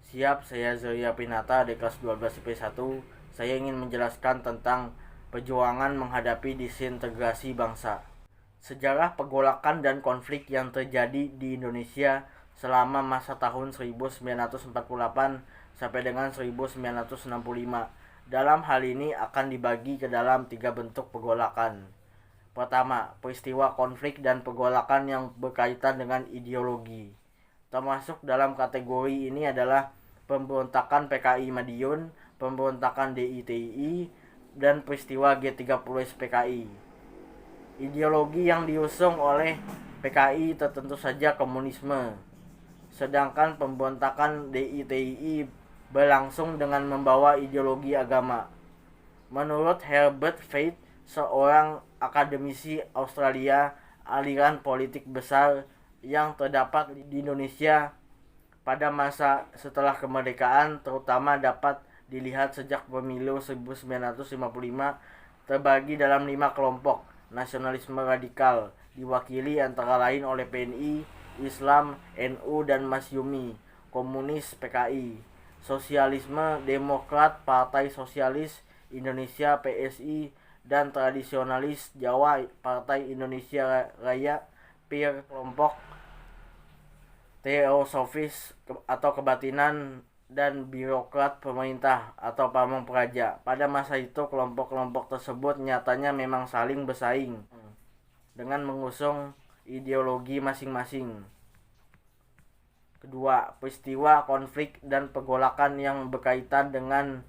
Siap, saya Zoya Pinata di kelas 12 IP1. Saya ingin menjelaskan tentang perjuangan menghadapi disintegrasi bangsa. Sejarah pergolakan dan konflik yang terjadi di Indonesia selama masa tahun 1948 sampai dengan 1965. Dalam hal ini akan dibagi ke dalam 3 bentuk pergolakan. Pertama, peristiwa konflik dan pergolakan yang berkaitan dengan ideologi. Termasuk dalam kategori ini adalah pemberontakan PKI Madiun, pemberontakan DITI, dan peristiwa G30 SPKI. Ideologi yang diusung oleh PKI tentu saja komunisme, sedangkan pemberontakan DITI berlangsung dengan membawa ideologi agama. Menurut Herbert Feith, seorang akademisi Australia, aliran politik besar yang terdapat di Indonesia pada masa setelah kemerdekaan terutama dapat dilihat sejak pemilu 1955 terbagi dalam 5 kelompok. Nasionalisme radikal diwakili antara lain oleh PNI, Islam, NU, dan Masyumi, komunis PKI, sosialisme Demokrat, Partai Sosialis Indonesia PSI, dan tradisionalis Jawa Partai Indonesia Raya PIR, kelompok teosofis atau kebatinan, dan birokrat pemerintah atau pamong praja. Pada masa itu kelompok-kelompok tersebut nyatanya memang saling bersaing dengan mengusung ideologi masing-masing. Kedua, peristiwa konflik dan pergolakan yang berkaitan dengan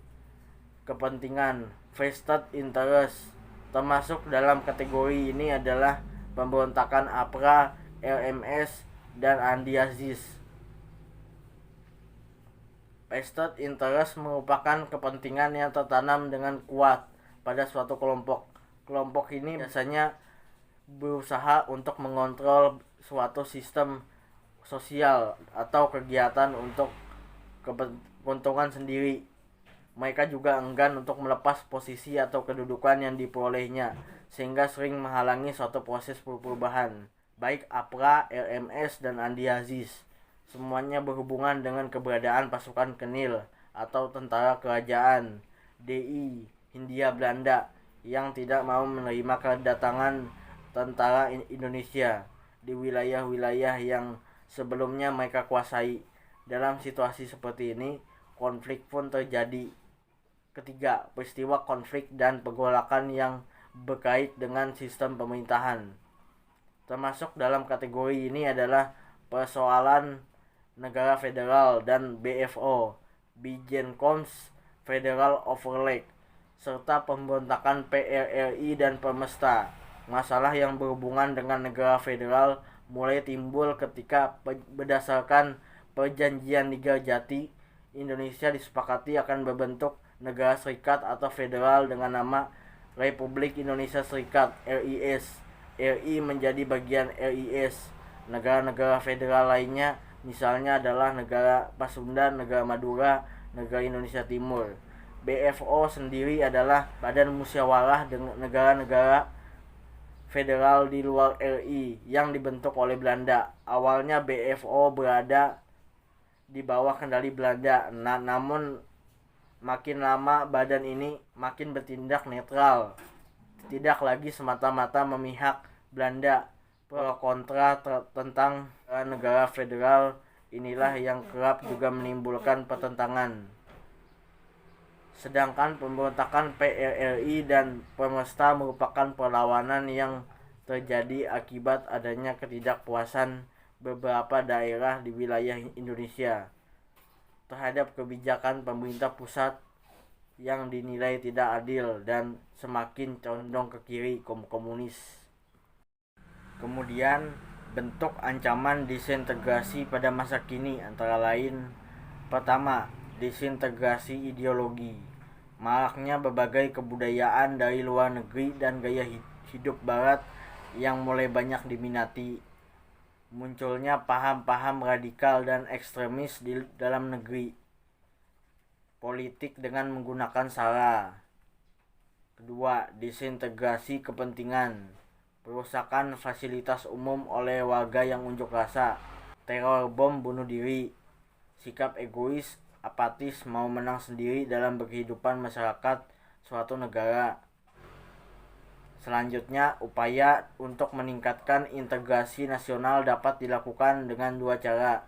kepentingan vested interest. Termasuk dalam kategori ini adalah pemberontakan APRA, RMS, dan Andi Aziz. Vested interest merupakan kepentingan yang tertanam dengan kuat pada suatu kelompok. Kelompok ini biasanya berusaha untuk mengontrol suatu sistem sosial atau kegiatan untuk keuntungan sendiri. Mereka juga enggan untuk melepas posisi atau kedudukan yang diperolehnya, sehingga sering menghalangi suatu proses perubahan. Baik APRA, RMS, dan Andi Aziz, semuanya berhubungan dengan keberadaan pasukan Kenil atau tentara kerajaan DI Hindia Belanda yang tidak mau menerima kedatangan tentara Indonesia di wilayah-wilayah yang sebelumnya mereka kuasai. Dalam situasi seperti ini, konflik pun terjadi. Ketiga, peristiwa konflik dan pergolakan yang berkait dengan sistem pemerintahan. Termasuk dalam kategori ini adalah persoalan negara federal dan BFO, Bijenkoms Federal Overlap, serta pemberontakan PRRI dan Permesta. Masalah yang berhubungan dengan negara federal mulai timbul ketika berdasarkan perjanjian Nigarjati, Indonesia disepakati akan berbentuk negara serikat atau federal dengan nama Republik Indonesia Serikat RIS. RI menjadi bagian RIS. Negara-negara federal lainnya misalnya adalah negara Pasundan, negara Madura, negara Indonesia Timur. BFO sendiri adalah badan musyawarah dengan negara-negara federal di luar RI yang dibentuk oleh Belanda. Awalnya BFO berada di bawah kendali Belanda, namun makin lama badan ini makin bertindak netral, tidak lagi semata-mata memihak Belanda. Pro kontra tentang negara federal inilah yang kerap juga menimbulkan pertentangan. Sedangkan pemberontakan PRRI dan Permesta merupakan perlawanan yang terjadi akibat adanya ketidakpuasan beberapa daerah di wilayah Indonesia terhadap kebijakan pemerintah pusat yang dinilai tidak adil dan semakin condong ke kiri komunis. Kemudian bentuk ancaman disintegrasi pada masa kini antara lain: pertama, disintegrasi ideologi. Maraknya berbagai kebudayaan dari luar negeri dan gaya hidup barat yang mulai banyak diminati. Munculnya paham-paham radikal dan ekstremis di dalam negeri. Politik dengan menggunakan SARA. Kedua, disintegrasi kepentingan. Perusakan fasilitas umum oleh warga yang unjuk rasa. Teror bom bunuh diri. Sikap egois apatis mau menang sendiri dalam kehidupan masyarakat suatu negara. Selanjutnya, upaya untuk meningkatkan integrasi nasional dapat dilakukan dengan dua cara.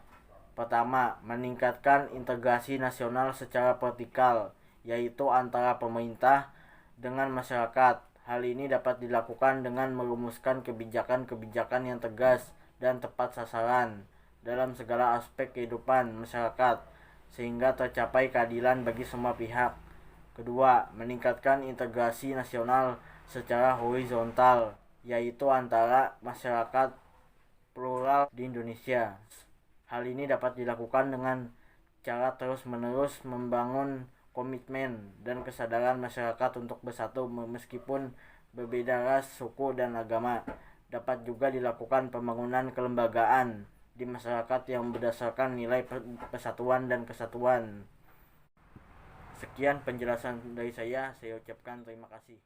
Pertama, meningkatkan integrasi nasional secara vertikal, yaitu antara pemerintah dengan masyarakat. Hal ini dapat dilakukan dengan merumuskan kebijakan-kebijakan yang tegas dan tepat sasaran dalam segala aspek kehidupan masyarakat, sehingga tercapai keadilan bagi semua pihak. Kedua, meningkatkan integrasi nasional secara horizontal, yaitu antara masyarakat plural di Indonesia. Hal ini dapat dilakukan dengan cara terus-menerus membangun komitmen dan kesadaran masyarakat untuk bersatu meskipun berbeda ras, suku, dan agama. Dapat juga dilakukan pembangunan kelembagaan di masyarakat yang berdasarkan nilai persatuan dan kesatuan. Sekian penjelasan dari saya ucapkan terima kasih.